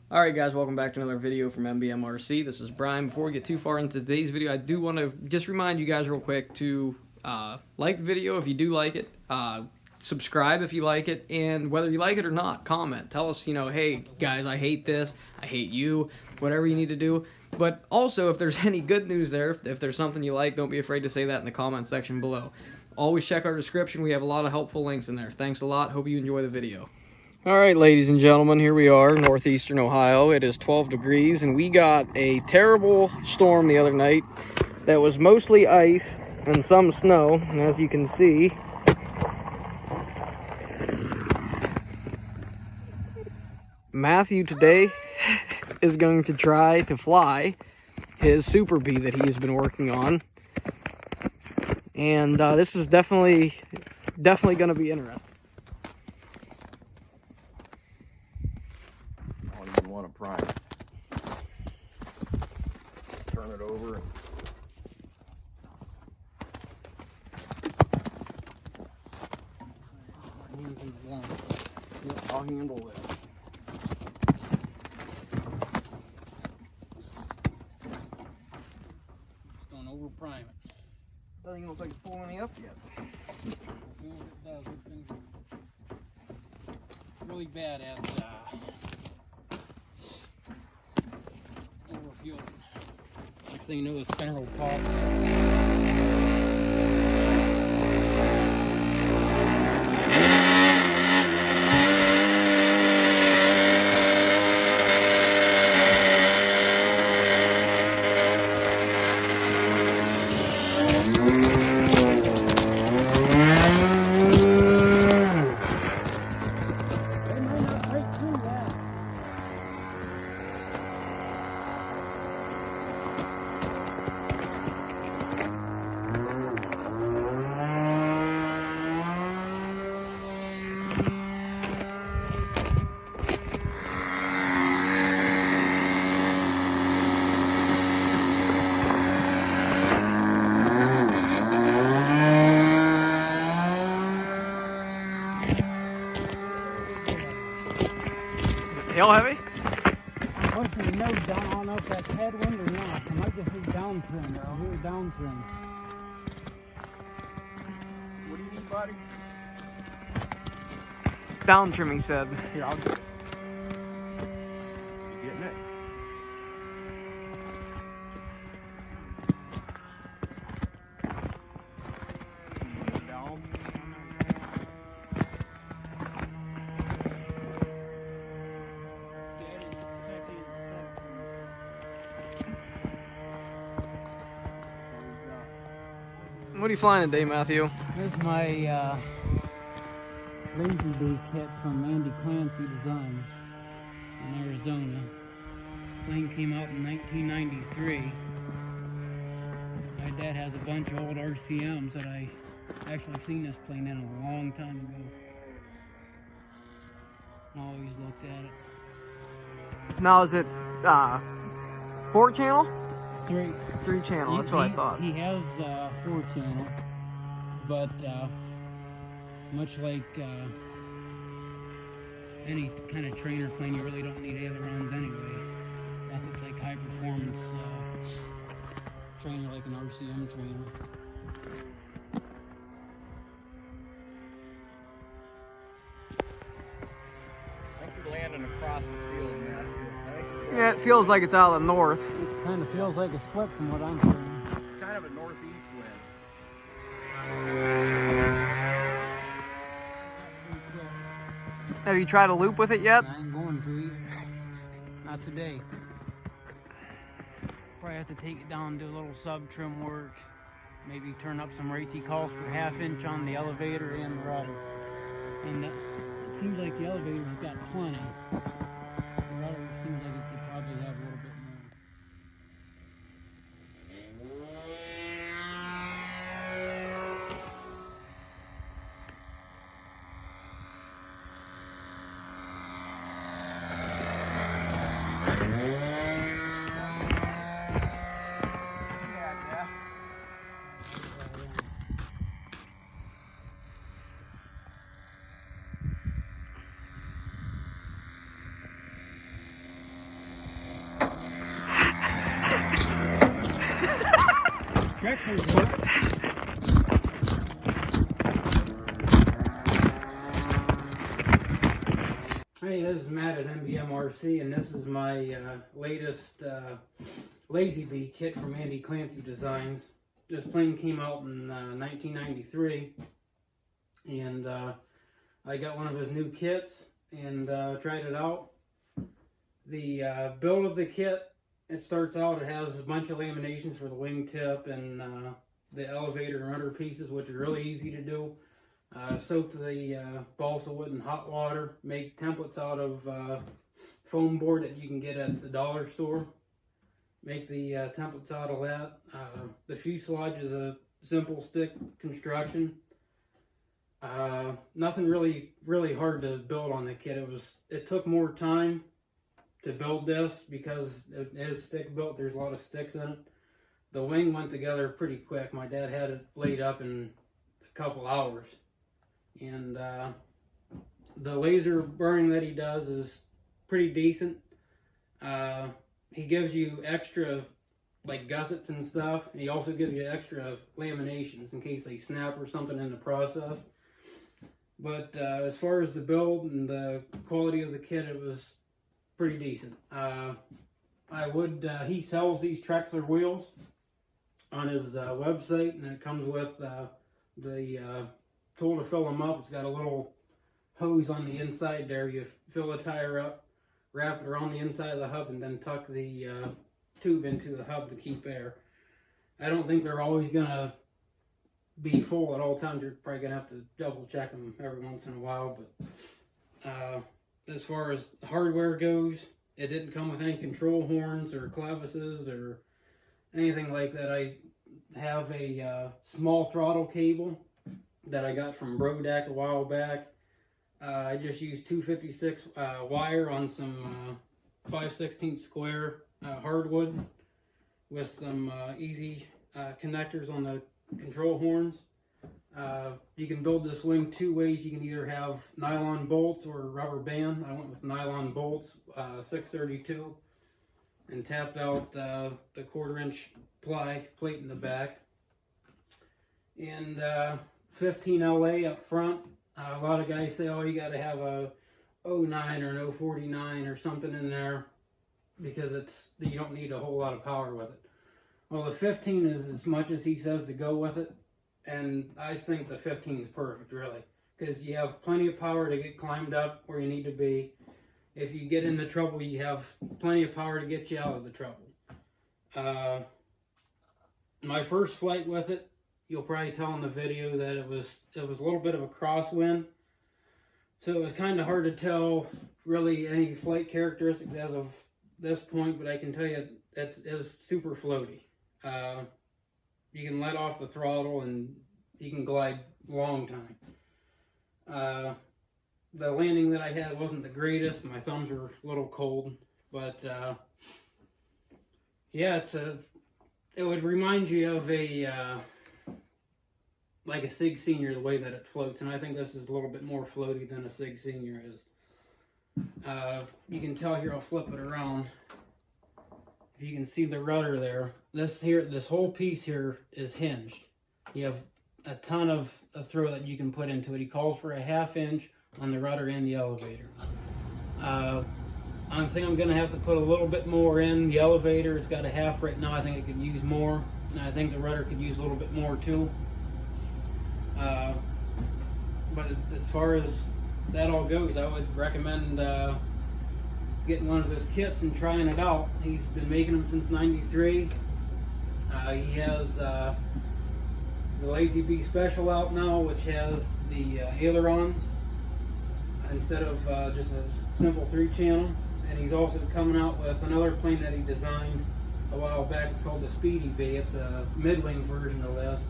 Alright guys, welcome back to another video from MBMRC. This is Brian. Before we get too far into today's video, I do want to just remind you guys real quick to like the video if you do like it, subscribe if you like it, and whether you like it or not, comment. Tell us, hey guys, I hate this, I hate you, whatever you need to do. But also, if there's any good news there, if there's something you like, don't be afraid to say that in the comment section below. Always check our description. We have a lot of helpful links in there. Thanks a lot. Hope you enjoy the video. Alright, ladies and gentlemen, here we are, northeastern Ohio. It is 12 degrees, and we got a terrible storm the other night that was mostly ice and some snow. And as you can see, Matthew today is going to try to fly his Super Bee that he's been working on. And this is definitely going to be interesting. You want to prime it. Turn it over. I'll handle it. Just don't over prime it. Doesn't even look like it's pulling any up yet. As soon as it does, these things are really bad at overfueling. Next thing you know, the spinner will pop. Tail heavy? I'm pushing the nose down. I don't know if that's headwind or not. I might just need down trim. I hear down trim. What do you need, buddy? Down trim, he said. Here, I'll get it. You getting it? Down. What are you flying today, Matthew? Here's my Lazy Bee kit from Andy Clancy Designs in Arizona. Plane came out in 1993. My dad has a bunch of old RCMs that I actually seen this plane in a long time ago. I always looked at it. Now, is it 4-channel? Three. 3-channel, that's what I thought. He has 4-channel, but much like any kind of trainer plane, you really don't need ailerons anyway. Nothing's like high performance trainer like an RCM trainer. Thanks for landing across the field, man. Yeah, it feels like it's out of the north. It kind of feels like a slip from what I'm hearing. Kind of a northeast wind. Have you tried a loop with it yet? I ain't going to either. Not today. Probably have to take it down and do a little sub trim work. Maybe turn up some rates. He calls for 1/2 inch on the elevator and the rudder. And it seems like the elevator's got plenty. The rudder seems like it could probably have a little bit more. Trexler's work. Hey, this is Matt at MBMRC, and this is my latest Lazy Bee kit from Andy Clancy Designs. This plane came out in 1993, and I got one of his new kits and tried it out. The build of the kit, it starts out, it has a bunch of laminations for the wingtip and the elevator and rudder pieces, which are really easy to do. Soak the balsa wood in hot water, make templates out of foam board that you can get at the dollar store. Make the templates out of that. The fuselage is a simple stick construction. Nothing really hard to build on the kit. It took more time to build this because it is stick built. There's a lot of sticks in it. The wing went together pretty quick. My dad had it laid up in a couple hours. And the laser burning that he does is pretty decent. He gives you extra like gussets and stuff. He also gives you extra laminations in case they snap or something in the process. But as far as the build and the quality of the kit, it was pretty decent. He sells these Trexler wheels on his website, and it comes with the tool to fill them up. It's got a little hose on the inside there. You fill the tire up, wrap it around the inside of the hub, and then tuck the tube into the hub to keep air. I don't think they're always going to be full at all times. You're probably going to have to double check them every once in a while. But as far as hardware goes, it didn't come with any control horns or clevises or anything like that. I have a small throttle cable that I got from Brodac a while back. I just used 256 wire on some 5/16 square hardwood with some easy connectors on the control horns. You can build this wing two ways. You can either have nylon bolts or rubber band. I went with nylon bolts, 632, and tapped out the 1/4-inch ply plate in the back. And 15 LA up front. A lot of guys say, oh, you got to have a 09 or an 049 or something in there because you don't need a whole lot of power with it. Well, the 15 is as much as he says to go with it, and I think the 15 is perfect, really, because you have plenty of power to get climbed up where you need to be. If you get into trouble, you have plenty of power to get you out of the trouble. My first flight with it, you'll probably tell in the video that it was a little bit of a crosswind, so it was kind of hard to tell really any flight characteristics as of this point, but I can tell you it is super floaty. You can let off the throttle and you can glide a long time. The landing that I had wasn't the greatest. My thumbs were a little cold, but yeah, it would remind you of like a Sig Senior, the way that it floats, and I think this is a little bit more floaty than a Sig Senior is. You can tell here, I'll flip it around. If you can see the rudder there, this whole piece here is hinged. You have a ton of throw that you can put into it. He calls for a 1/2 inch on the rudder and the elevator. I think I'm going to have to put a little bit more in. The elevator, it's got a 1/2 right now. I think it could use more, and I think the rudder could use a little bit more too. But as far as that all goes, I would recommend getting one of his kits and trying it out. He's been making them since '93. He has the Lazy Bee Special out now, which has the ailerons instead of just a simple 3-channel. And he's also coming out with another plane that he designed a while back. It's called the Speedy Bee. It's a mid-wing version of this.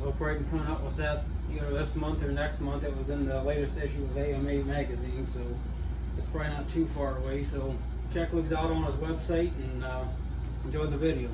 He'll probably be coming out with that either this month or next month. It was in the latest issue of AMA magazine, so it's probably not too far away. So check those out on his website and enjoy the video.